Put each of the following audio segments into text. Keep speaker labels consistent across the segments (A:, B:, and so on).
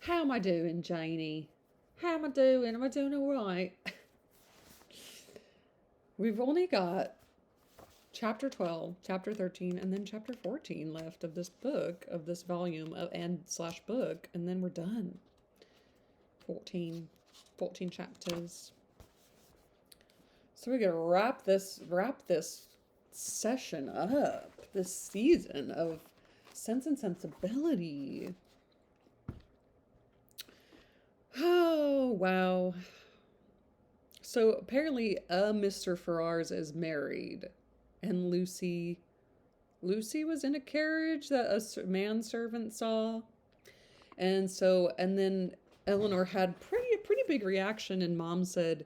A: How am I doing, Janie? How am I doing? Am I doing all right? We've only got chapter 12, chapter 13, and then chapter 14 left of this book, of this volume and slash book, and then we're done. 14 chapters. So we're gonna wrap this session up, this season of Sense and Sensibility. Oh, wow. So apparently Mr. Ferrars is married, and Lucy was in a carriage that a manservant saw. And then Eleanor had pretty big reaction, and Mom said,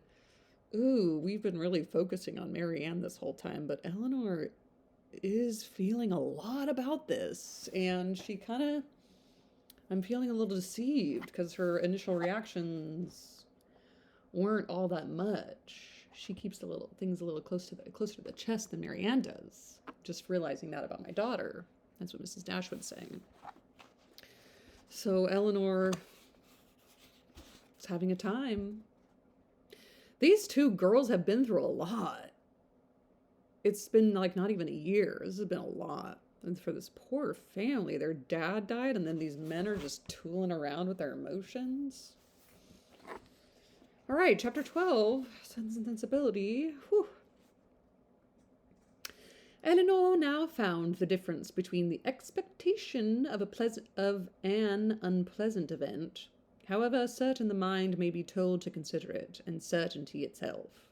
A: "Ooh, we've been really focusing on Marianne this whole time, but Eleanor is feeling a lot about this." And I'm feeling a little deceived because her initial reactions weren't all that much. She keeps things a little closer to the chest than Marianne does. Just realizing that about my daughter. That's what Mrs. Dashwood's saying. So Eleanor is having a time. These two girls have been through a lot. It's been like not even a year. This has been a lot. And for this poor family, their dad died, and then these men are just tooling around with their emotions. All right, chapter 12, Sense and Sensibility. Whew. Eleanor now found the difference between the expectation of an unpleasant event, however certain the mind may be told to consider it, and certainty itself.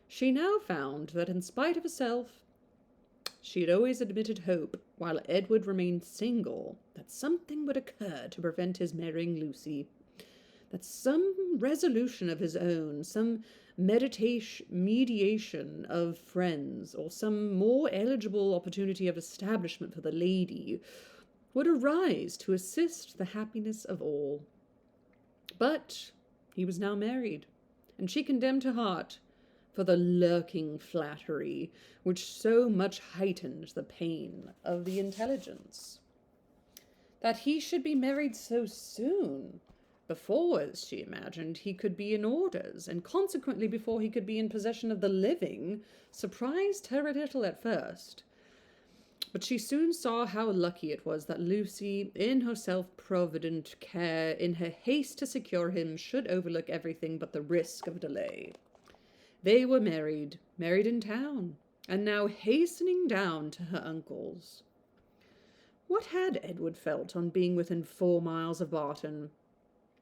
A: She now found that in spite of herself, she had always admitted hope, while Edward remained single, that something would occur to prevent his marrying Lucy, that some resolution of his own, some mediation of friends, or some more eligible opportunity of establishment for the lady would arise to assist the happiness of all. But he was now married, and she condemned her heart for the lurking flattery which so much heightened the pain of the intelligence. That he should be married so soon, before, as she imagined, he could be in orders, and consequently before he could be in possession of the living, surprised her a little at first. But she soon saw how lucky it was that Lucy, in her self-provident care, in her haste to secure him, should overlook everything but the risk of delay. They were married in town, and now hastening down to her uncle's. What had Edward felt on being within 4 miles of Barton,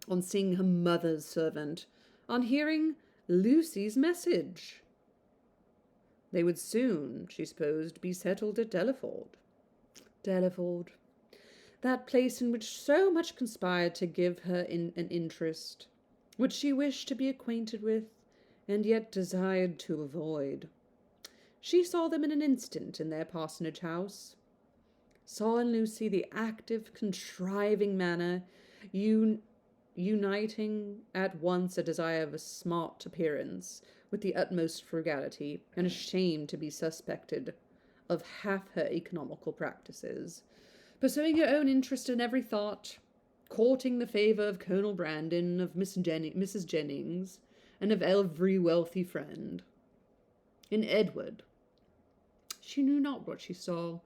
A: on seeing her mother's servant, on hearing Lucy's message? They would soon, she supposed, be settled at Delaford. Delaford, that place in which so much conspired to give her an interest, which she wished to be acquainted with, and yet desired to avoid. She saw them in an instant in their parsonage house, saw in Lucy the active, contriving manner, uniting at once a desire of a smart appearance with the utmost frugality, and ashamed to be suspected of half her economical practices, pursuing her own interest in every thought, courting the favour of Colonel Brandon, of Mrs. Jennings, and of every wealthy friend. In Edward, she knew not what she saw,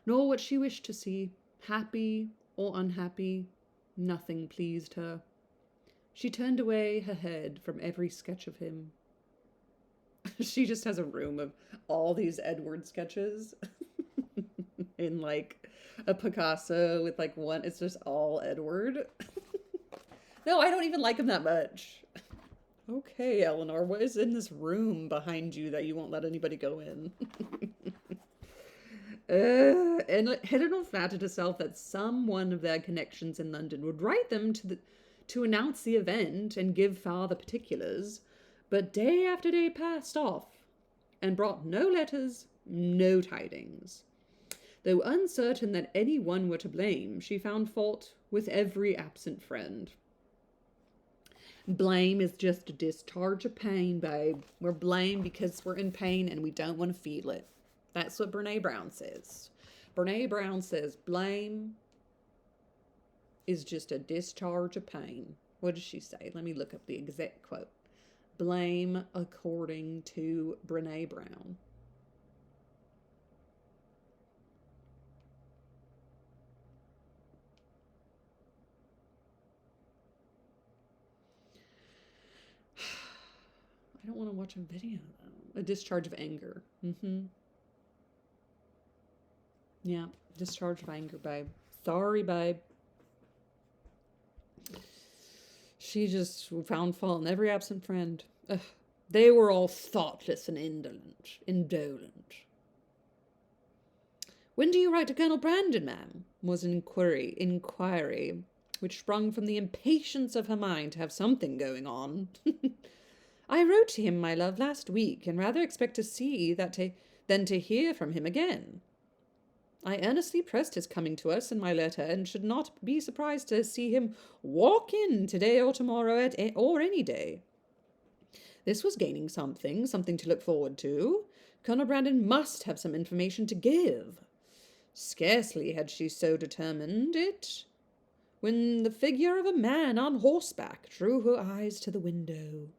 A: nor what she wished to see. Happy or unhappy, nothing pleased her. She turned away her head from every sketch of him. She just has a room of all these Edward sketches in like a Picasso with like one. It's just all Edward. No, I don't even like him that much. Okay, Eleanor, what is in this room behind you that you won't let anybody go in? And Eleanor flattered herself that some one of their connections in London would write them to announce the event and give farther particulars, but day after day passed off, and brought no letters, no tidings. Though uncertain that any one were to blame, she found fault with every absent friend. Blame is just a discharge of pain, babe. We're blamed because we're in pain and we don't want to feel it. That's what Brene Brown says. Brene Brown says blame is just a discharge of pain. What does she say? Let me look up the exact quote. Blame according to Brene Brown. I don't want to watch a video, though. A discharge of anger. Yeah, discharge of anger, babe. Sorry, babe. She just found fault in every absent friend. Ugh. They were all thoughtless and indolent. When do you write to Colonel Brandon, ma'am? Was an inquiry, which sprung from the impatience of her mind to have something going on. I wrote to him, my love, last week, and rather expect to see than to hear from him again. I earnestly pressed his coming to us in my letter, and should not be surprised to see him walk in today or tomorrow or any day. This was gaining something to look forward to. Colonel Brandon must have some information to give. Scarcely had she so determined it, when the figure of a man on horseback drew her eyes to the window.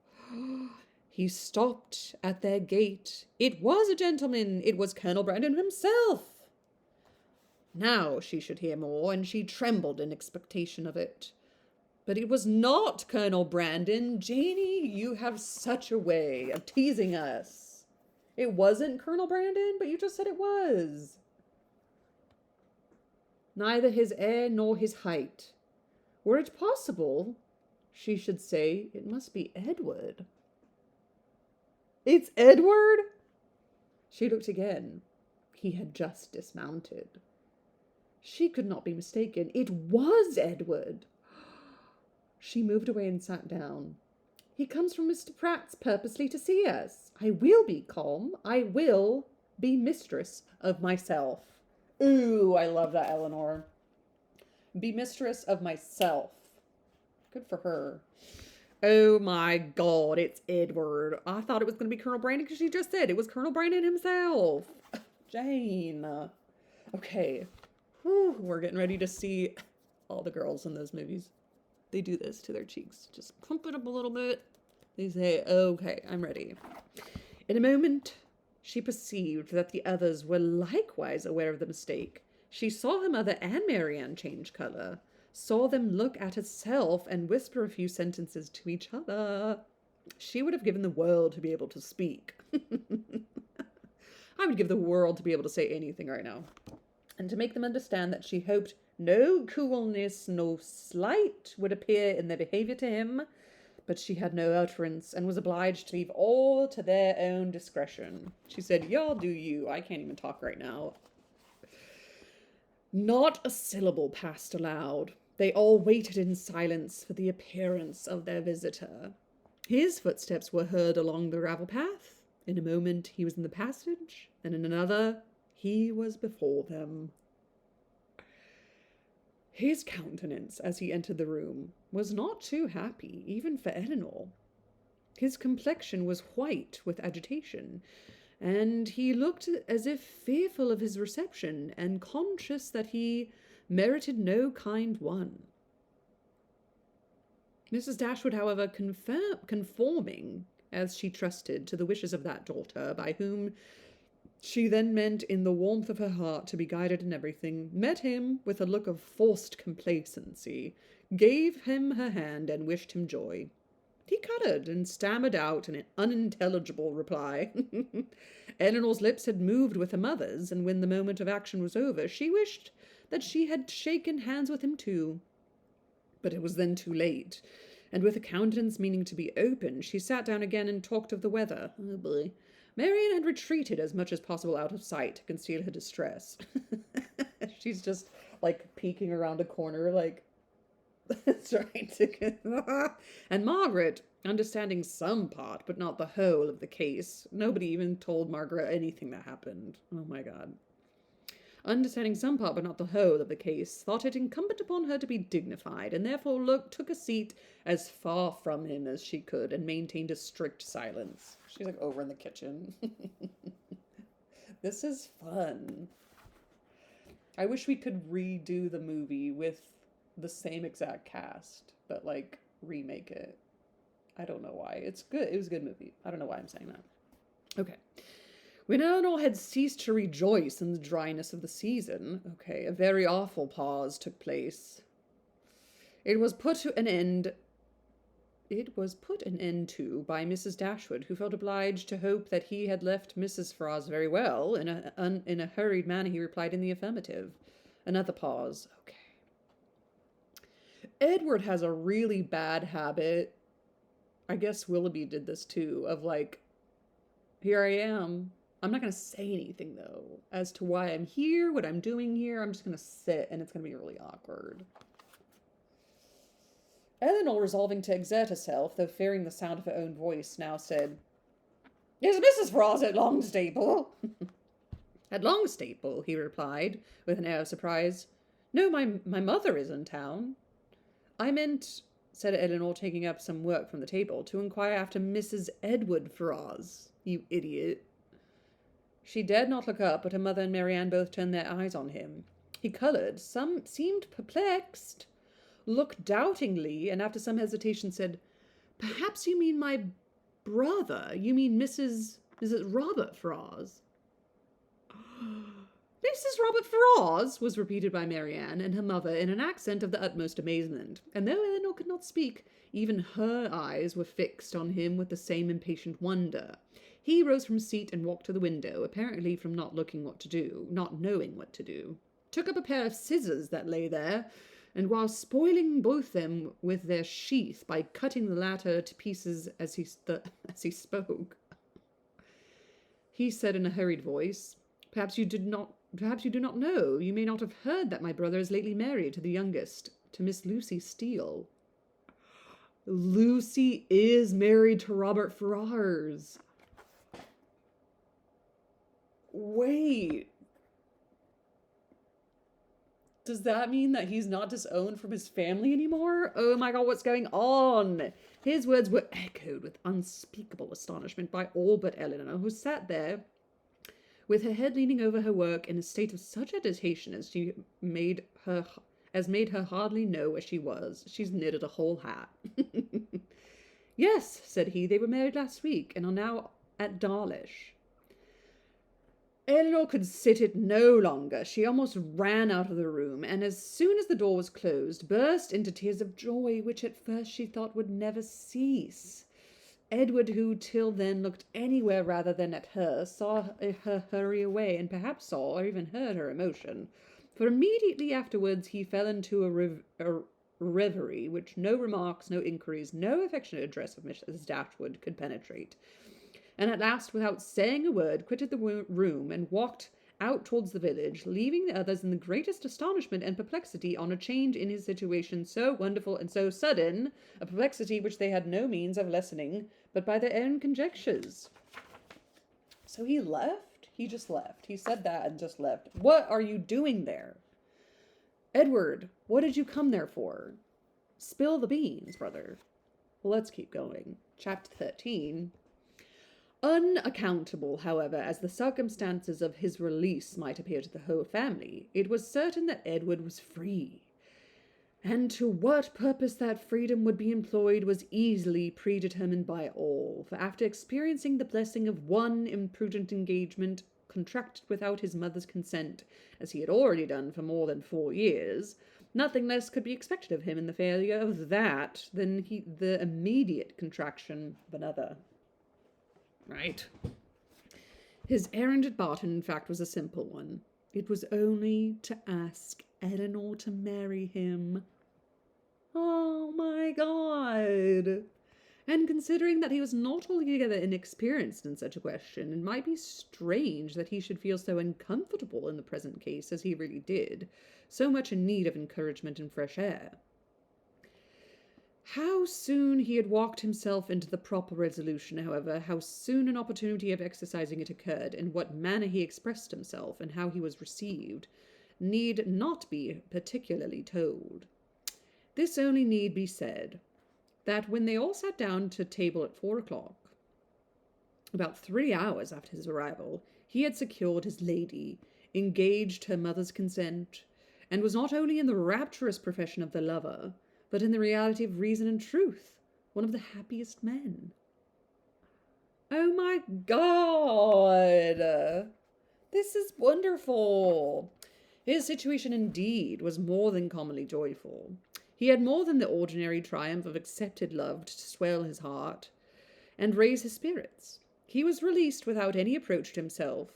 A: He stopped at their gate. It was a gentleman. It was Colonel Brandon himself. Now she should hear more, and she trembled in expectation of it. But it was not Colonel Brandon. Janie, you have such a way of teasing us. It wasn't Colonel Brandon, but you just said it was. Neither his air nor his height. Were it possible, she should say, it must be Edward. It's Edward? She looked again. He had just dismounted. She could not be mistaken. It was Edward. She moved away and sat down. He comes from Mr. Pratt's purposely to see us. I will be calm. I will be mistress of myself. Ooh, I love that, Eleanor. Be mistress of myself. Good for her. Oh my God, it's Edward. I thought it was going to be Colonel Brandon because she just said it was Colonel Brandon himself. Jane. Okay. Whew, we're getting ready to see all the girls in those movies. They do this to their cheeks. Just clump it up a little bit. They say, okay, I'm ready. In a moment, she perceived that the others were likewise aware of the mistake. She saw her mother and Marianne change color, saw them look at herself and whisper a few sentences to each other. She would have given the world to be able to speak. I would give the world to be able to say anything right now. And to make them understand that she hoped no coolness, no slight would appear in their behavior to him, but she had no utterance and was obliged to leave all to their own discretion. She said, y'all do you. I can't even talk right now. Not a syllable passed aloud. They all waited in silence for the appearance of their visitor. His footsteps were heard along the gravel path. In a moment he was in the passage, and in another he was before them. His countenance, as he entered the room, was not too happy, even for Eleanor. His complexion was white with agitation, and he looked as if fearful of his reception, and conscious that he merited no kind one. Mrs. Dashwood, however, conforming, as she trusted, to the wishes of that daughter, by whom she then meant in the warmth of her heart to be guided in everything, met him with a look of forced complacency, gave him her hand, and wished him joy. He colored and stammered out an unintelligible reply. Eleanor's lips had moved with her mother's, and when the moment of action was over, she wished that she had shaken hands with him too. But it was then too late, and with a countenance meaning to be open, she sat down again and talked of the weather. Oh boy. Marian had retreated as much as possible out of sight to conceal her distress. She's just, like, peeking around a corner, like, trying to get... And Margaret, understanding some part, but not the whole of the case. Nobody even told Margaret anything that happened. Oh, my God. Understanding some part, but not the whole of the case, thought it incumbent upon her to be dignified, and therefore took a seat as far from him as she could, and maintained a strict silence. She's like over in the kitchen. This is fun. I wish we could redo the movie with the same exact cast, but like remake it. I don't know why. It's good. It was a good movie. I don't know why I'm saying that. Okay. When Eleanor had ceased to rejoice in the dryness of the season, a very awful pause took place. It was put an end to by Mrs. Dashwood, who felt obliged to hope that he had left Mrs. Frost very well. In a hurried manner, he replied in the affirmative. Another pause. Okay. Edward has a really bad habit. I guess Willoughby did this too, of like, here I am. I'm not going to say anything, though, as to why I'm here, what I'm doing here. I'm just going to sit, and it's going to be really awkward. Eleanor, resolving to exert herself, though fearing the sound of her own voice, now said, "Is Mrs. Frost at Longstaple?" "At Longstaple," he replied, with an air of surprise. "No, my mother is in town." "I meant," said Eleanor, taking up some work from the table, "to inquire after Mrs. Edward Frost, you idiot." She dared not look up, but her mother and Marianne both turned their eyes on him. He coloured, seemed perplexed, looked doubtingly, and after some hesitation said, "Perhaps you mean my brother. You mean Mrs. Robert Frost." "Mrs. Robert Frost," was repeated by Marianne and her mother in an accent of the utmost amazement, and though Eleanor could not speak, even her eyes were fixed on him with the same impatient wonder. He rose from his seat and walked to the window, apparently from not knowing what to do, took up a pair of scissors that lay there, and while spoiling both them with their sheath by cutting the latter to pieces as he spoke, he said in a hurried voice, Perhaps you do not know. You may not have heard that my brother is lately married to the youngest, to Miss Lucy Steele." Lucy is married to Robert Ferrars. Wait. Does that mean that he's not disowned from his family anymore? Oh my god, what's going on? His words were echoed with unspeakable astonishment by all but Eleanor, who sat there with her head leaning over her work in a state of such agitation as made her hardly know where she was. She's knitted a whole hat. "Yes," said he, "they were married last week, and are now at Dawlish." Eleanor could sit it no longer. She almost ran out of the room, and as soon as the door was closed, burst into tears of joy, which at first she thought would never cease. Edward, who till then looked anywhere rather than at her, saw her hurry away, and perhaps saw or even heard her emotion, for immediately afterwards he fell into a reverie which no remarks, no inquiries, no affectionate address of Mrs. Dashwood could penetrate, and at last, without saying a word, quitted the room and walked out towards the village, leaving the others in the greatest astonishment and perplexity on a change in his situation so wonderful and so sudden, a perplexity which they had no means of lessening but by their own conjectures. So he left? He just left. He said that and just left. What are you doing there? Edward, what did you come there for? Spill the beans, brother. Well, let's keep going. Chapter 13. Unaccountable, however, as the circumstances of his release might appear to the whole family, it was certain that Edward was free. And to what purpose that freedom would be employed was easily predetermined by all, for after experiencing the blessing of one imprudent engagement contracted without his mother's consent, as he had already done for more than 4 years, nothing less could be expected of him in the failure of that than the immediate contraction of another. Right. His errand at Barton, in fact, was a simple one. It was only to ask Eleanor to marry him. Oh my god! And considering that he was not altogether inexperienced in such a question, it might be strange that he should feel so uncomfortable in the present case as he really did, so much in need of encouragement and fresh air. How soon he had walked himself into the proper resolution, however, how soon an opportunity of exercising it occurred, in what manner he expressed himself, and how he was received, need not be particularly told. This only need be said, that when they all sat down to table at 4 o'clock, about 3 hours after his arrival, he had secured his lady, engaged her mother's consent, and was not only in the rapturous profession of the lover, but in the reality of reason and truth, one of the happiest men. Oh my God! This is wonderful! His situation indeed was more than commonly joyful. He had more than the ordinary triumph of accepted love to swell his heart and raise his spirits. He was released without any approach to himself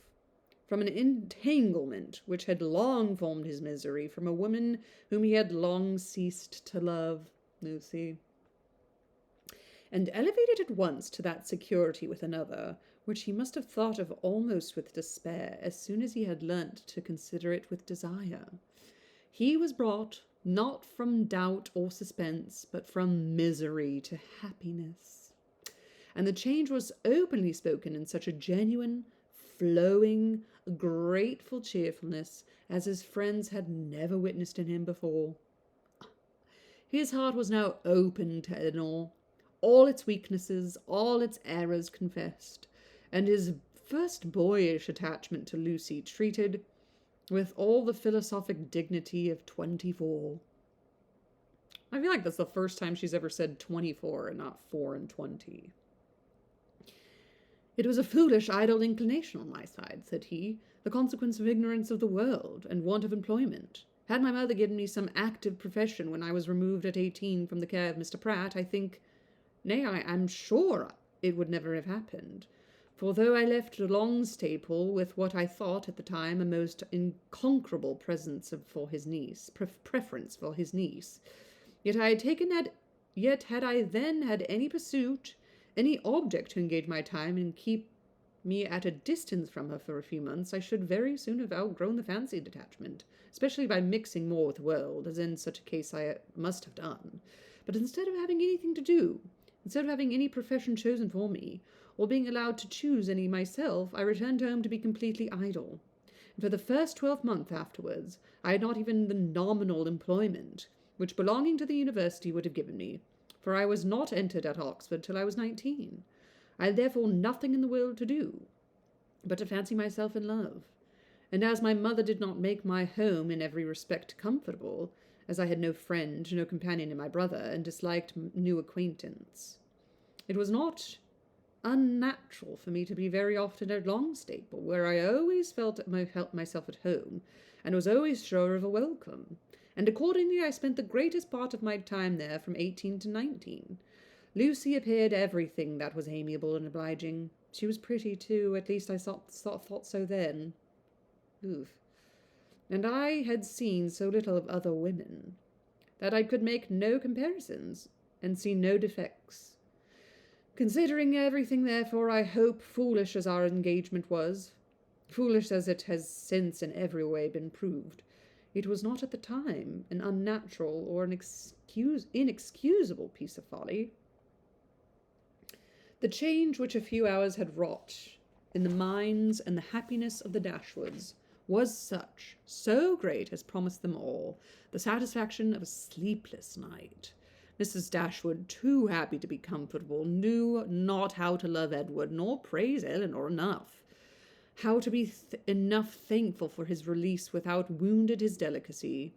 A: from an entanglement which had long formed his misery from a woman whom he had long ceased to love, Lucy, and elevated at once to that security with another, which he must have thought of almost with despair as soon as he had learnt to consider it with desire. He was brought not from doubt or suspense, but from misery to happiness. And the change was openly spoken in such a genuine, flowing, grateful cheerfulness as his friends had never witnessed in him before. His heart was now open to Eleanor, all its weaknesses, all its errors confessed, and his first boyish attachment to Lucy treated with all the philosophic dignity of 24. I feel like that's the first time she's ever said 24 and not 4 and 20. It was a foolish, idle inclination on my side, said he, the consequence of ignorance of the world and want of employment. Had my mother given me some active profession when I was removed at 18 from the care of Mr. Pratt, I think, nay, I am sure it would never have happened. For though I left Longstaple with what I thought at the time a most inconquerable preference for his niece, yet had I then had any pursuit, any object to engage my time and keep me at a distance from her for a few months, I should very soon have outgrown the fancied attachment, especially by mixing more with the world, as in such a case I must have done. But instead of having anything to do, instead of having any profession chosen for me, or being allowed to choose any myself, I returned home to be completely idle. And for the first 12 months afterwards, I had not even the nominal employment which belonging to the university would have given me, for I was not entered at Oxford till I was 19. I had therefore nothing in the world to do but to fancy myself in love, and as my mother did not make my home in every respect comfortable, as I had no friend, no companion in my brother, and disliked new acquaintance, it was not unnatural for me to be very often at Longstaple, where I always felt myself at home, and was always sure of a welcome, and accordingly I spent the greatest part of my time there from 18 to 19. Lucy appeared everything that was amiable and obliging. She was pretty, too, at least I thought so then. Oof. And I had seen so little of other women that I could make no comparisons and see no defects. Considering everything, therefore, I hope, foolish as our engagement was, foolish as it has since in every way been proved, it was not at the time an unnatural or an inexcusable piece of folly. The change which a few hours had wrought in the minds and the happiness of the Dashwoods was so great as promised them all the satisfaction of a sleepless night. Mrs. Dashwood, too happy to be comfortable, knew not how to love Edward, nor praise Eleanor enough, how to be enough thankful for his release without wounded his delicacy,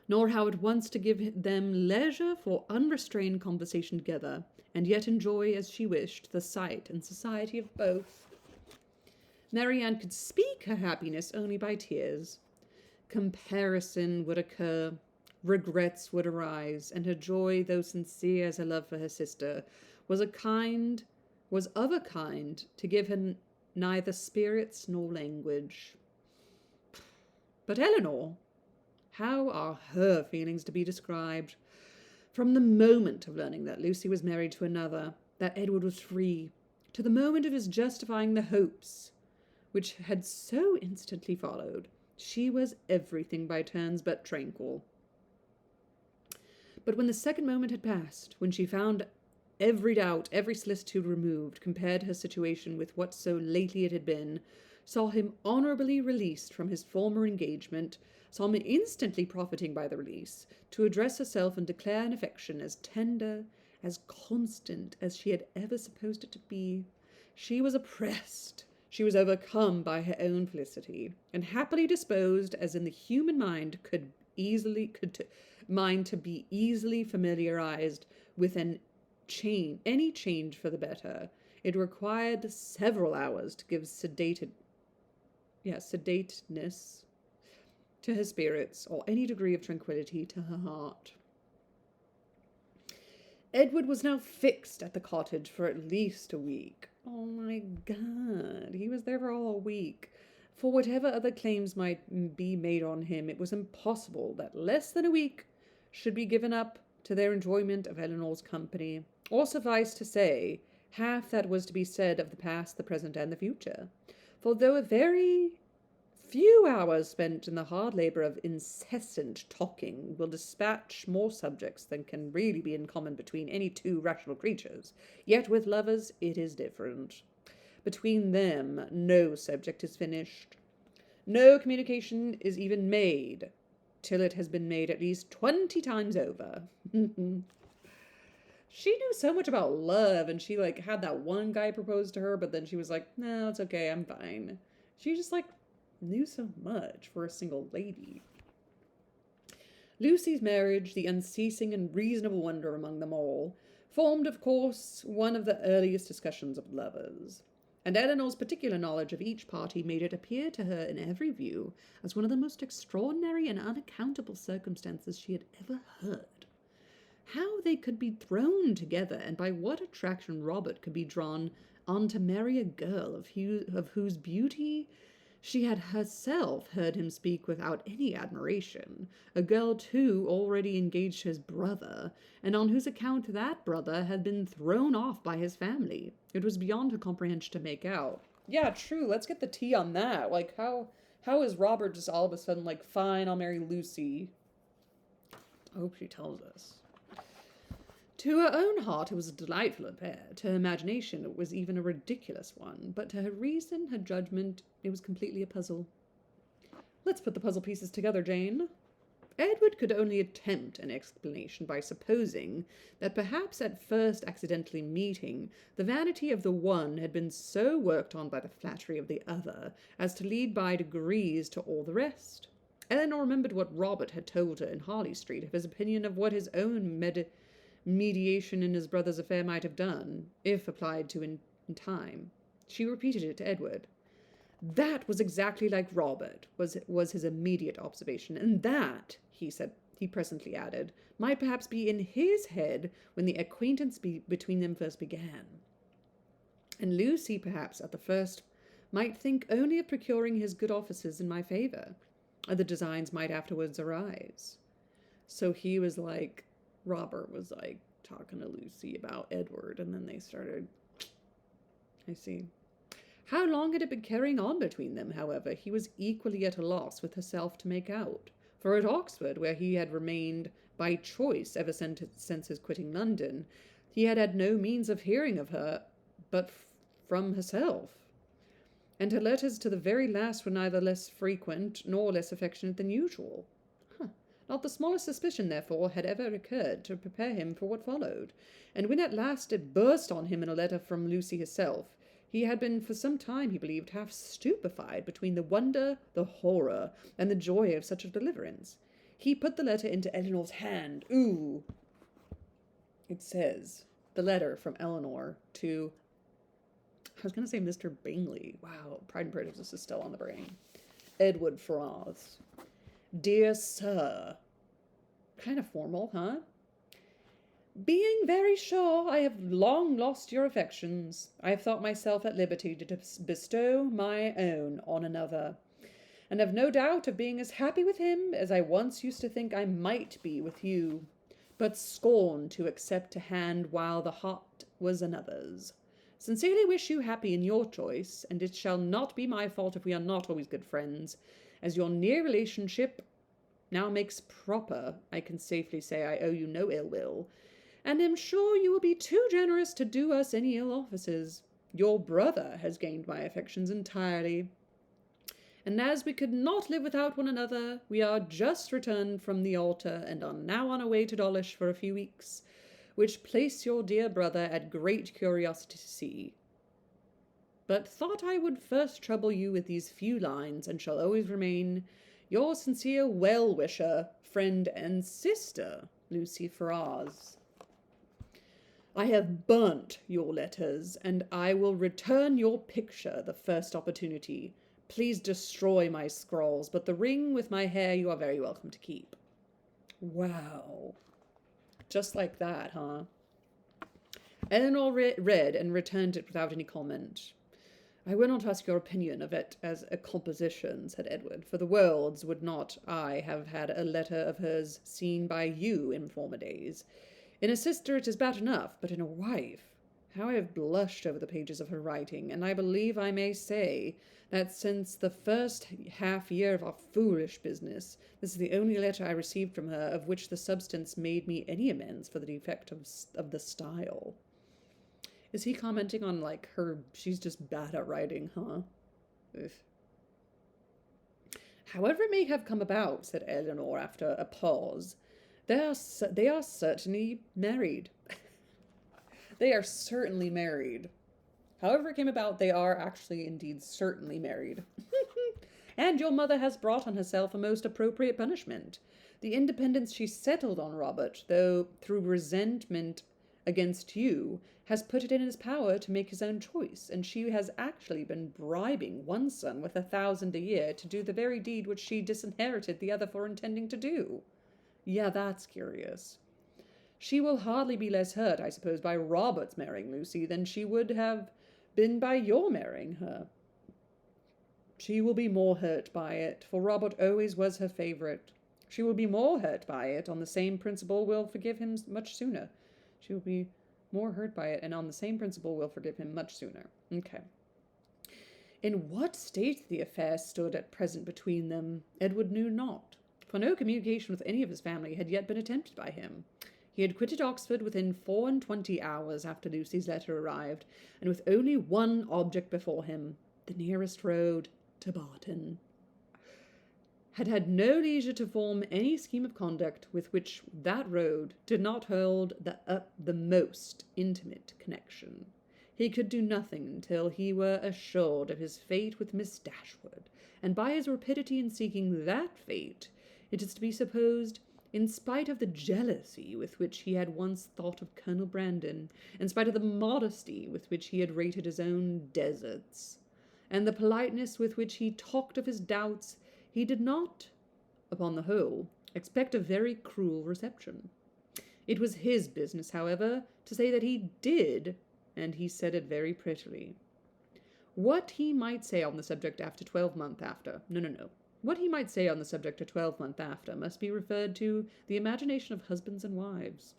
A: nor how at once to give them leisure for unrestrained conversation together, and yet enjoy, as she wished, the sight and society of both. Marianne could speak her happiness only by tears. Comparison would occur, regrets would arise, and her joy, though sincere as her love for her sister, was of a kind to give her neither spirits nor language. But Eleanor, how are her feelings to be described? From the moment of learning that Lucy was married to another, that Edward was free, to the moment of his justifying the hopes which had so instantly followed, she was everything by turns but tranquil. But when the second moment had passed, when she found every doubt, every solicitude removed, compared her situation with what so lately it had been, saw him honourably released from his former engagement, saw him instantly profiting by the release, to address herself and declare an affection as tender, as constant as she had ever supposed it to be, she was oppressed, She was overcome by her own felicity, and happily disposed, as in the human mind mind to be easily familiarized with any change for the better. It required several hours to give sedateness to her spirits, or any degree of tranquillity to her heart. Edward was now fixed at the cottage for at least a week. Oh my God, he was there for all a week. For whatever other claims might be made on him, it was impossible that less than a week should be given up to their enjoyment of Eleanor's company, or suffice to say, half that was to be said of the past, the present, and the future. For though a very few hours spent in the hard labor of incessant talking will dispatch more subjects than can really be in common between any two rational creatures, yet with lovers it is different. Between them no subject is finished. No communication is even made till it has been made at least 20 times over. She knew so much about love, and she had that one guy propose to her, but then she was like, no, it's okay, I'm fine. She just knew so much for a single lady. Lucy's marriage, the unceasing and reasonable wonder among them all, formed, of course, one of the earliest discussions of lovers, and Eleanor's particular knowledge of each party made it appear to her in every view as one of the most extraordinary and unaccountable circumstances she had ever heard. How they could be thrown together, and by what attraction Robert could be drawn on to marry a girl of whose beauty she had herself heard him speak without any admiration, a girl, too, already engaged to his brother, and on whose account that brother had been thrown off by his family. It was beyond her comprehension to make out. Yeah, true, let's get the tea on that. How is Robert just all of a sudden fine, I'll marry Lucy? I hope she tells us. To her own heart it was a delightful affair. To her imagination it was even a ridiculous one. But to her reason, her judgment, it was completely a puzzle. Let's put the puzzle pieces together, Jane. Edward could only attempt an explanation by supposing that perhaps at first accidentally meeting, the vanity of the one had been so worked on by the flattery of the other as to lead by degrees to all the rest. Eleanor remembered what Robert had told her in Harley Street of his opinion of what his own mediation in his brother's affair might have done, if applied to in time. She repeated it to Edward. That was exactly like Robert, was his immediate observation, and that, he presently added, might perhaps be in his head when the acquaintance between them first began. And Lucy, perhaps, at the first, might think only of procuring his good offices in my favour. Other designs might afterwards arise. So he was Robert was talking to Lucy about Edward, and then they started. I see. How long had it been carrying on between them, however, he was equally at a loss with herself to make out. For at Oxford, where he had remained by choice ever since his quitting London, he had had no means of hearing of her but from herself. And her letters to the very last were neither less frequent nor less affectionate than usual. Not the smallest suspicion, therefore, had ever occurred to prepare him for what followed, and when at last it burst on him in a letter from Lucy herself, he had been for some time, he believed, half stupefied between the wonder, the horror, and the joy of such a deliverance. He put the letter into Eleanor's hand. Ooh! It says, the letter from Eleanor to, I was going to say Mr. Bingley. Wow, Pride and Prejudice is still on the brain. Edward Frost. Dear Sir. Kind of formal, huh? Being very sure I have long lost your affections, I have thought myself at liberty to bestow my own on another, and have no doubt of being as happy with him as I once used to think I might be with you, but scorn to accept a hand while the heart was another's. Sincerely wish you happy in your choice, and it shall not be my fault if we are not always good friends, as your near relationship now makes proper. I can safely say I owe you no ill will, and am sure you will be too generous to do us any ill offices. Your brother has gained my affections entirely, and as we could not live without one another, we are just returned from the altar, and are now on our way to Dawlish for a few weeks, which place your dear brother at great curiosity to see. but thought I would first trouble you with these few lines, and shall always remain your sincere well-wisher, friend and sister, Lucy Ferrars. I have burnt your letters, and I will return your picture the first opportunity. Please destroy my scrawls, but the ring with my hair you are very welcome to keep. Wow. Just like that, huh? Eleanor read and returned it without any comment. I will not ask your opinion of it as a composition, said Edward, for the worlds would not I have had a letter of hers seen by you in former days. In a sister it is bad enough, but in a wife, how I have blushed over the pages of her writing, and I believe I may say that since the first half year of our foolish business, this is the only letter I received from her of which the substance made me any amends for the defect of the style. Is he commenting on, like, her, she's just bad at writing, huh? Ugh. However it may have come about, said Eleanor after a pause, they are certainly married. They are certainly married. However it came about, they are actually indeed certainly married. And your mother has brought on herself a most appropriate punishment. The independence she settled on Robert, though through resentment against you, has put it in his power to make his own choice, and she has actually been bribing one son with 1,000 a year to do the very deed which she disinherited the other for intending to do. Yeah, that's curious. She will hardly be less hurt, I suppose, by Robert's marrying Lucy than she would have been by your marrying her. She will be more hurt by it, for Robert always was her favourite. She will be more hurt by it, on the same principle will forgive him much sooner. She will be more hurt by it, and on the same principle will forgive him much sooner. Okay. In what state the affair stood at present between them, Edward knew not, for no communication with any of his family had yet been attempted by him. He had quitted Oxford within 24 hours after Lucy's letter arrived, and with only one object before him, the nearest road to Barton. Had had no leisure to form any scheme of conduct with which that road did not hold the most intimate connection. He could do nothing until he were assured of his fate with Miss Dashwood, and by his rapidity in seeking that fate, it is to be supposed, in spite of the jealousy with which he had once thought of Colonel Brandon, in spite of the modesty with which he had rated his own deserts, and the politeness with which he talked of his doubts, he did not, upon the whole, expect a very cruel reception. It was his business, however, to say that he did, and he said it very prettily. What he might say on the subject after 12 months after, what he might say on the subject a 12-month after must be referred to the imagination of husbands and wives.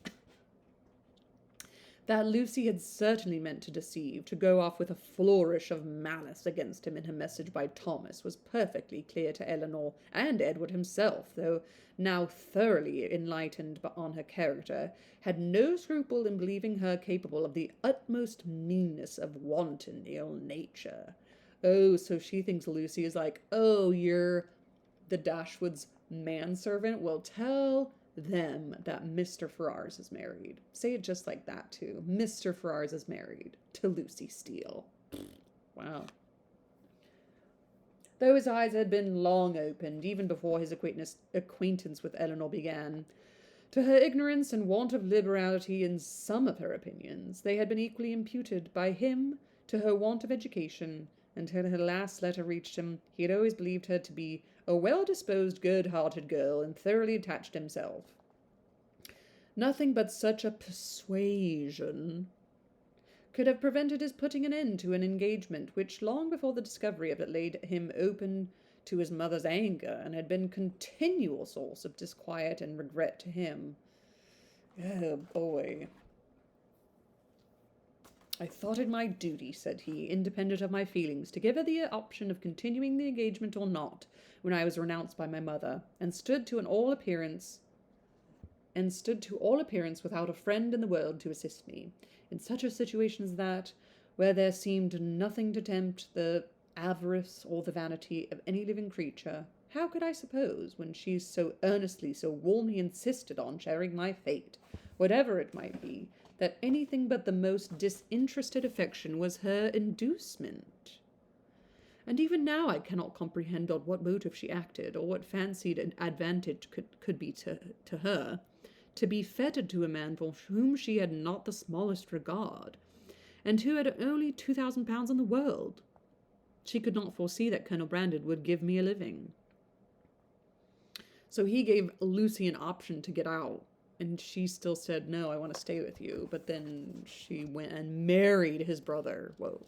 A: That Lucy had certainly meant to deceive, to go off with a flourish of malice against him in her message by Thomas, was perfectly clear to Eleanor and Edward himself, though now thoroughly enlightened on her character, had no scruple in believing her capable of the utmost meanness of wanton ill nature. Oh, so she thinks Lucy is like, oh, you're the Dashwoods' manservant? Well, tell them that Mr. Ferrars is married. Say it just like that, too. Mr. Ferrars is married to Lucy Steele. Wow. Though his eyes had been long opened, even before his acquaintance with Eleanor began, to her ignorance and want of liberality in some of her opinions, they had been equally imputed by him to her want of education. Until her last letter reached him, he had always believed her to be a well-disposed, good-hearted girl, and thoroughly attached himself. Nothing but such a persuasion could have prevented his putting an end to an engagement which, long before the discovery of it, laid him open to his mother's anger, and had been continual source of disquiet and regret to him. Oh, boy. I thought it my duty, said he, independent of my feelings, to give her the option of continuing the engagement or not, when I was renounced by my mother, and stood to all appearance without a friend in the world to assist me, in such a situation as that, where there seemed nothing to tempt the avarice or the vanity of any living creature. How could I suppose, when she so earnestly, so warmly insisted on sharing my fate, whatever it might be, that anything but the most disinterested affection was her inducement. And even now I cannot comprehend on what motive she acted, or what fancied an advantage could be to her, to be fettered to a man for whom she had not the smallest regard, and who had only £2,000 in the world. She could not foresee that Colonel Brandon would give me a living. So he gave Lucy an option to get out, and she still said, no, I want to stay with you. But then she went and married his brother. Whoa.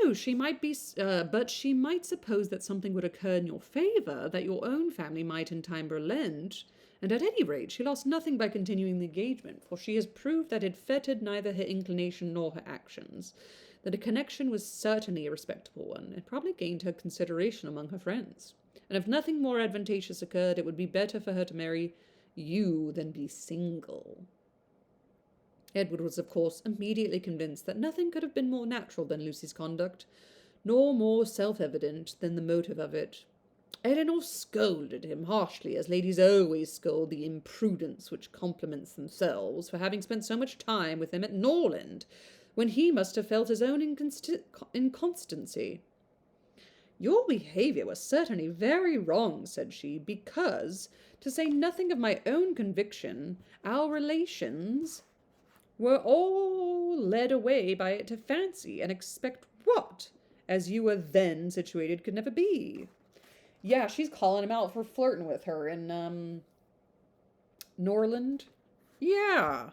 A: No, she might be, but she might suppose that something would occur in your favour, that your own family might in time relent, and at any rate she lost nothing by continuing the engagement, for she has proved that it fettered neither her inclination nor her actions, that a connection was certainly a respectable one, and probably gained her consideration among her friends. And if nothing more advantageous occurred, it would be better for her to marry you than be single. Edward was, of course, immediately convinced that nothing could have been more natural than Lucy's conduct, nor more self-evident than the motive of it. Elinor scolded him harshly, as ladies always scold the imprudence which compliments themselves, for having spent so much time with him at Norland, when he must have felt his own inconstancy. Your behaviour was certainly very wrong, said she, because, to say nothing of my own conviction, our relations were all led away by it to fancy and expect what, as you were then situated, could never be. Yeah, she's calling him out for flirting with her in, Norland. Yeah.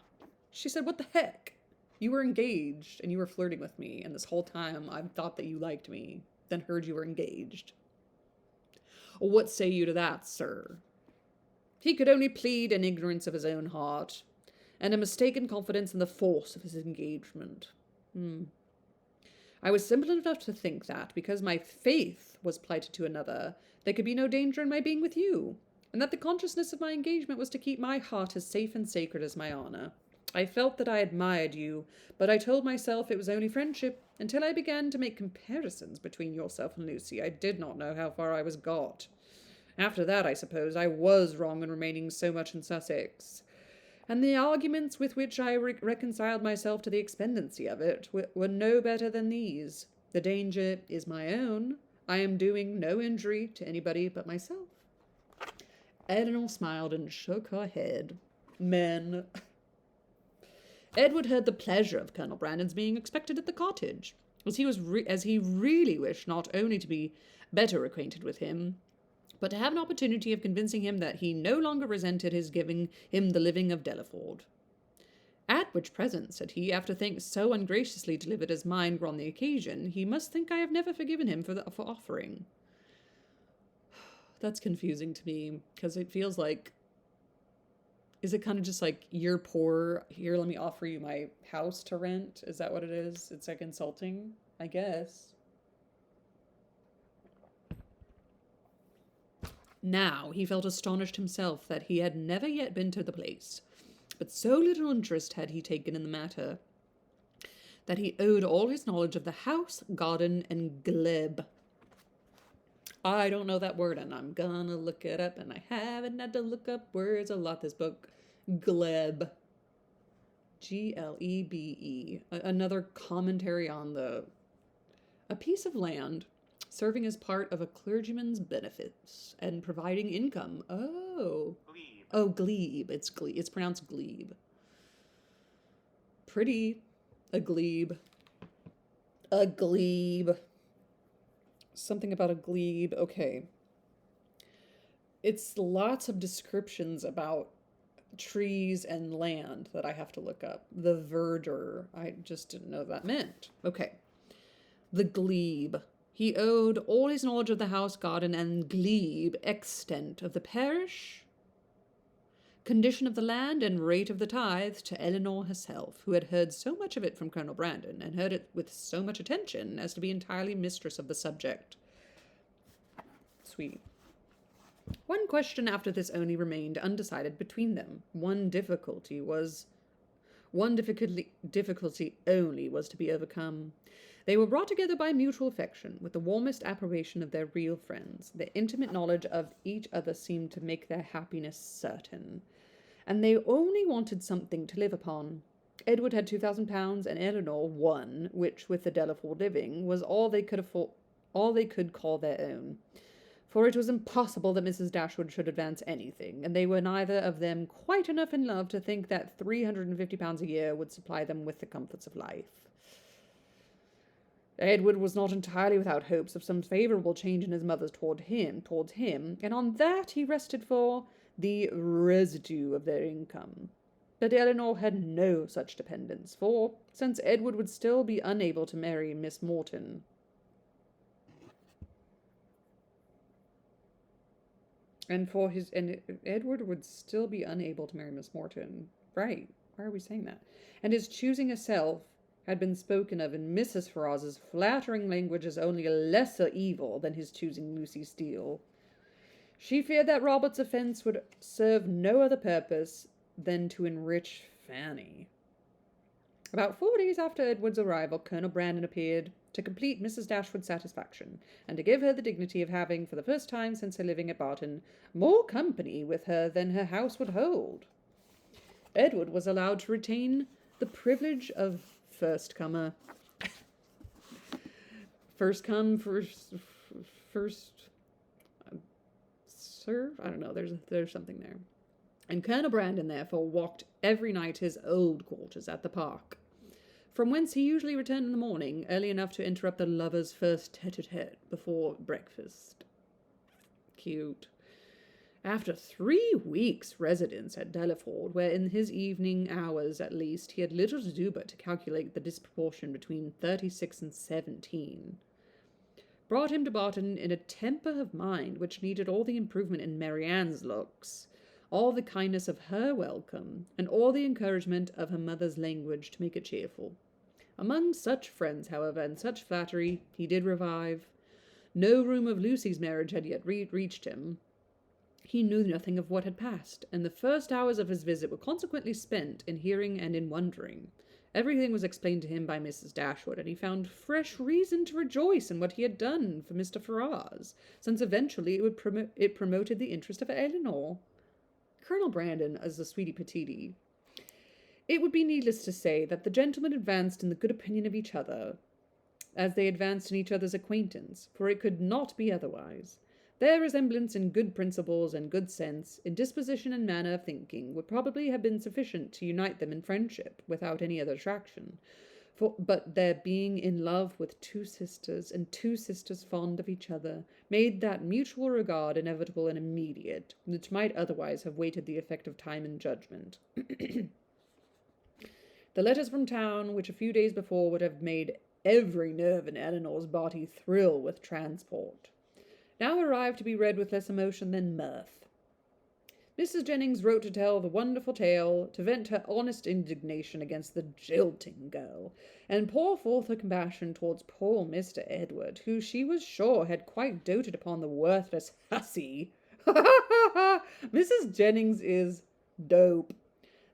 A: She said, what the heck? You were engaged, and you were flirting with me, and this whole time I've thought that you liked me, then heard you were engaged. What say you to that, sir? He could only plead an ignorance of his own heart, and a mistaken confidence in the force of his engagement. I was simple enough to think that, because my faith was plighted to another, there could be no danger in my being with you, and that the consciousness of my engagement was to keep my heart as safe and sacred as my honour. I felt that I admired you, but I told myself it was only friendship, until I began to make comparisons between yourself and Lucy. I did not know how far I was got. After that, I suppose, I was wrong in remaining so much in Sussex, and the arguments with which I reconciled myself to the expediency of it were no better than these. The danger is my own. I am doing no injury to anybody but myself. Elinor smiled and shook her head. Men. Edward heard the pleasure of Colonel Brandon's being expected at the cottage, as he really wished not only to be better acquainted with him, but to have an opportunity of convincing him that he no longer resented his giving him the living of Delaford. At which present, said he, after thanks so ungraciously delivered as mine were on the occasion, he must think I have never forgiven him for offering. That's confusing to me, because it feels like, is it kind of just like, you're poor, here, let me offer you my house to rent? Is that what it is? It's like insulting, I guess. Now he felt astonished himself that he had never yet been to the place, but so little interest had he taken in the matter, that he owed all his knowledge of the house, garden, and glebe. I don't know that word, and I'm gonna look it up, and I haven't had to look up words a lot this book. Glebe. Glebe. Another commentary on a piece of land serving as part of a clergyman's benefice and providing income. Oh.
B: Glebe.
A: Oh, glebe. It's glebe. It's pronounced glebe. Pretty. A glebe. A glebe. Something about a glebe. Okay. It's lots of descriptions about trees and land that I have to look up. The verdure. I just didn't know what that meant. Okay. The glebe. He owed all his knowledge of the house, garden, and glebe extent of the parish, condition of the land, and rate of the tithe to Elinor herself, who had heard so much of it from Colonel Brandon, and heard it with so much attention as to be entirely mistress of the subject. Sweet. One question after this only remained undecided between them. One difficulty only was to be overcome. They were brought together by mutual affection, with the warmest approbation of their real friends. Their intimate knowledge of each other seemed to make their happiness certain. and they only wanted something to live upon. Edward had £2,000 and Eleanor one, which, with the Delaford living, was all they could call their own. For it was impossible that Mrs. Dashwood should advance anything, and they were neither of them quite enough in love to think that £350 a year would supply them with the comforts of life. Edward was not entirely without hopes of some favourable change in his mother's towards him, and on that he rested for the residue of their income. But Eleanor had no such dependence, for, since Edward would still be unable to marry Miss Morton, Edward would still be unable to marry Miss Morton. Right. Why are we saying that? And his choosing a self had been spoken of in Mrs. Ferrars's flattering language as only a lesser evil than his choosing Lucy Steele. She feared that Robert's offence would serve no other purpose than to enrich Fanny. About 4 days after Edward's arrival, Colonel Brandon appeared to complete Mrs. Dashwood's satisfaction, and to give her the dignity of having, for the first time since her living at Barton, more company with her than her house would hold. Edward was allowed to retain the privilege of first comer. First come, first serve? I don't know, there's something there. And Colonel Brandon, therefore, walked every night his old quarters at the park, from whence he usually returned in the morning, early enough to interrupt the lovers' first tete-a-tete before breakfast. Cute. After 3 weeks' residence at Delaford, where in his evening hours at least he had little to do but to calculate the disproportion between 36 and 17, brought him to Barton in a temper of mind which needed all the improvement in Marianne's looks, all the kindness of her welcome, and all the encouragement of her mother's language to make it cheerful. Among such friends, however, and such flattery, he did revive. No rumour of Lucy's marriage had yet reached him. He knew nothing of what had passed, and the first hours of his visit were consequently spent in hearing and in wondering. Everything was explained to him by Mrs. Dashwood, and he found fresh reason to rejoice in what he had done for Mr. Ferrars, since eventually it promoted the interest of Eleanor. Colonel Brandon as the sweetie petite. It would be needless to say that the gentlemen advanced in the good opinion of each other, as they advanced in each other's acquaintance, for it could not be otherwise. Their resemblance in good principles and good sense, in disposition and manner of thinking, would probably have been sufficient to unite them in friendship, without any other attraction. But their being in love with two sisters, and two sisters fond of each other, made that mutual regard inevitable and immediate, which might otherwise have waited the effect of time and judgment. The letters from town, which a few days before would have made every nerve in Eleanor's body thrill with transport, now arrived to be read with less emotion than mirth. Mrs. Jennings wrote to tell the wonderful tale, to vent her honest indignation against the jilting girl, and pour forth her compassion towards poor Mr. Edward, who she was sure had quite doted upon the worthless hussy. Mrs. Jennings is dope.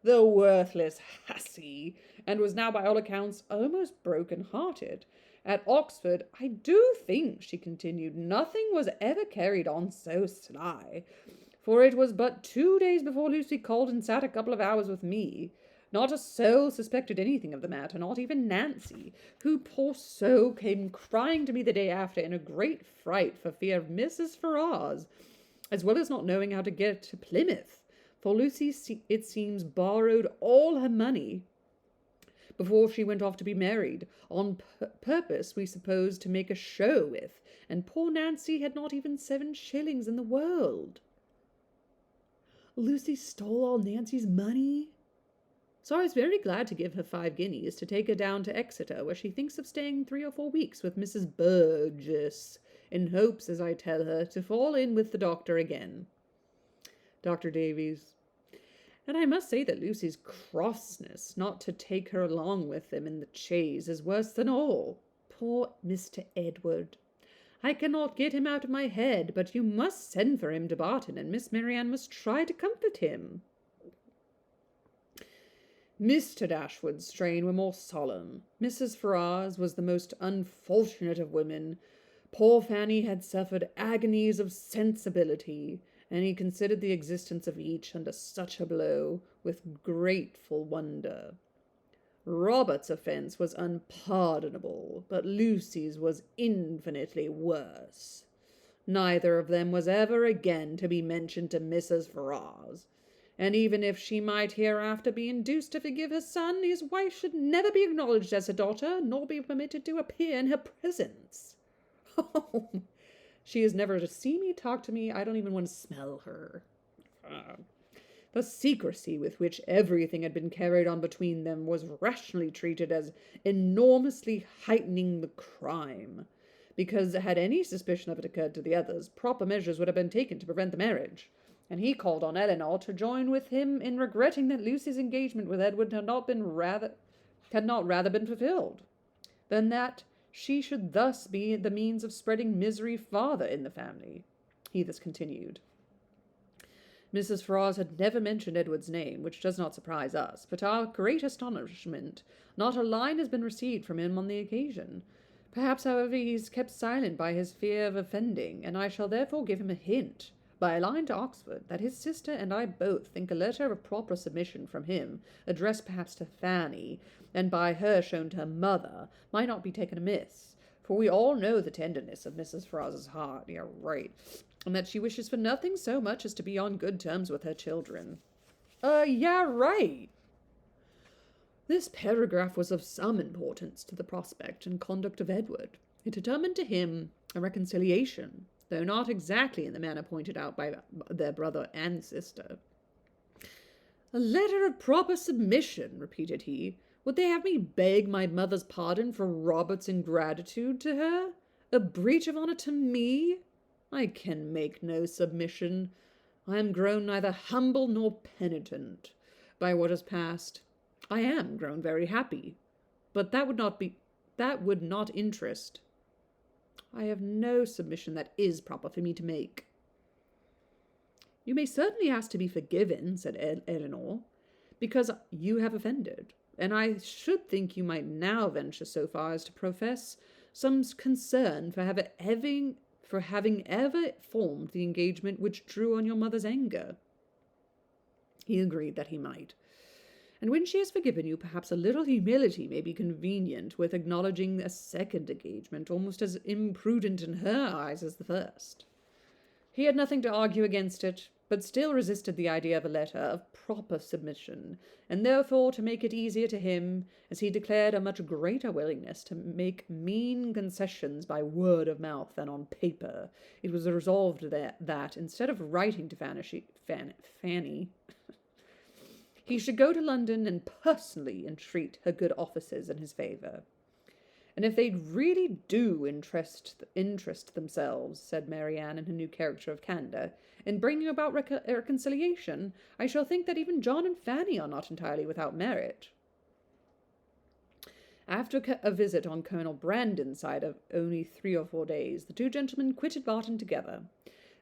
A: The worthless hussy, and was now by all accounts almost broken-hearted. At Oxford, I do think, she continued, nothing was ever carried on so sly, for it was but 2 days before Lucy called and sat a couple of hours with me. Not a soul suspected anything of the matter, not even Nancy, who, poor soul, came crying to me the day after in a great fright for fear of Mrs. Ferrars, as well as not knowing how to get to Plymouth, for Lucy, it seems, borrowed all her money before she went off to be married, on purpose, we suppose, to make a show with, and poor Nancy had not even 7 shillings in the world. Lucy stole all Nancy's money? So I was very glad to give her 5 guineas to take her down to Exeter, where she thinks of staying 3 or 4 weeks with Mrs. Burgess, in hopes, as I tell her, to fall in with the doctor again. Dr. Davies. And I must say that Lucy's crossness not to take her along with them in the chaise is worse than all. Poor Mr. Edward. I cannot get him out of my head, but you must send for him to Barton, and Miss Marianne must try to comfort him. Mr. Dashwood's strain were more solemn. Mrs. Ferrars was the most unfortunate of women. Poor Fanny had suffered agonies of sensibility, and he considered the existence of each under such a blow with grateful wonder. Robert's offence was unpardonable, but Lucy's was infinitely worse. Neither of them was ever again to be mentioned to Mrs. Ferrars, and even if she might hereafter be induced to forgive her son, his wife should never be acknowledged as her daughter, nor be permitted to appear in her presence. Oh, she is never to see me, talk to me. I don't even want to smell her. The secrecy with which everything had been carried on between them was rationally treated as enormously heightening the crime, because had any suspicion of it occurred to the others, proper measures would have been taken to prevent the marriage, and he called on Elinor to join with him in regretting that Lucy's engagement with Edward had not rather been fulfilled, than that she should thus be the means of spreading misery farther in the family. He thus continued. Mrs. Ferrars had never mentioned Edward's name, which does not surprise us, but to our great astonishment, not a line has been received from him on the occasion. Perhaps, however, he is kept silent by his fear of offending, and I shall therefore give him a hint, by a line to Oxford, that his sister and I both think a letter of proper submission from him, addressed perhaps to Fanny, and by her shown to her mother, might not be taken amiss, for we all know the tenderness of Mrs. Ferrars's heart, and that she wishes for nothing so much as to be on good terms with her children. Right. This paragraph was of some importance to the prospect and conduct of Edward. It determined to him a reconciliation, though not exactly in the manner pointed out by their brother and sister. A letter of proper submission, repeated he. Would they have me beg my mother's pardon for Robert's ingratitude to her? A breach of honour to me? I can make no submission. I am grown neither humble nor penitent by what has passed. I am grown very happy, but that would not interest. I have no submission that is proper for me to make. You may certainly ask to be forgiven, said Elinor, because you have offended, and I should think you might now venture so far as to profess some concern for having ever formed the engagement which drew on your mother's anger. He agreed that he might. And when she has forgiven you, perhaps a little humility may be convenient with acknowledging a second engagement almost as imprudent in her eyes as the first. He had nothing to argue against it, but still resisted the idea of a letter of proper submission, and therefore, to make it easier to him, as he declared a much greater willingness to make mean concessions by word of mouth than on paper, it was resolved that instead of writing to Fanny, he should go to London and personally entreat her good offices in his favour. And if they really do interest themselves, said Marianne in her new character of candour, in bringing about reconciliation, I shall think that even John and Fanny are not entirely without merit. After a visit on Colonel Brandon's side of only 3 or 4 days, the two gentlemen quitted Barton together.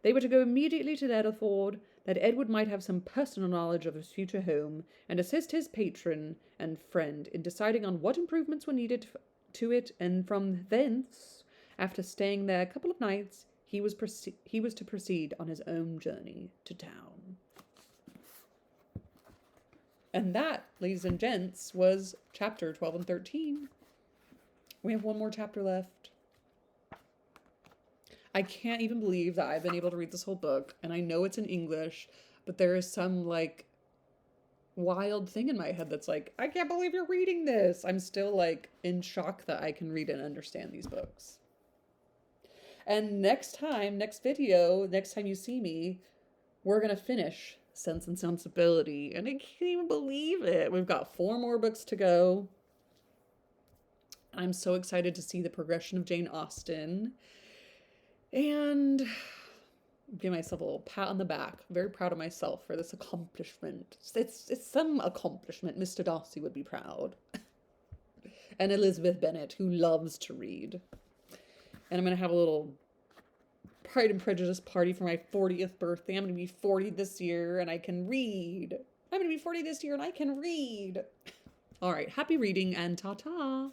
A: They were to go immediately to Netherford, that Edward might have some personal knowledge of his future home, and assist his patron and friend in deciding on what improvements were needed to it, and from thence, after staying there a couple of nights, he was to proceed on his own journey to town. And that, ladies and gents, was chapter 12 and 13. We have one more chapter left. I can't even believe that I've been able to read this whole book, and I know it's in English, but there is some, wild thing in my head that's I can't believe you're reading this. I'm still, in shock that I can read and understand these books. And next time you see me, we're going to finish Sense and Sensibility, and I can't even believe it. We've got 4 more books to go. I'm so excited to see the progression of Jane Austen. And give myself a little pat on the back. I'm very proud of myself for this accomplishment. It's some accomplishment. Mr. Darcy would be proud. And Elizabeth Bennet, who loves to read. And I'm going to have a little Pride and Prejudice party for my 40th birthday. I'm going to be 40 this year and I can read. I'm going to be 40 this year and I can read. All right. Happy reading and ta-ta.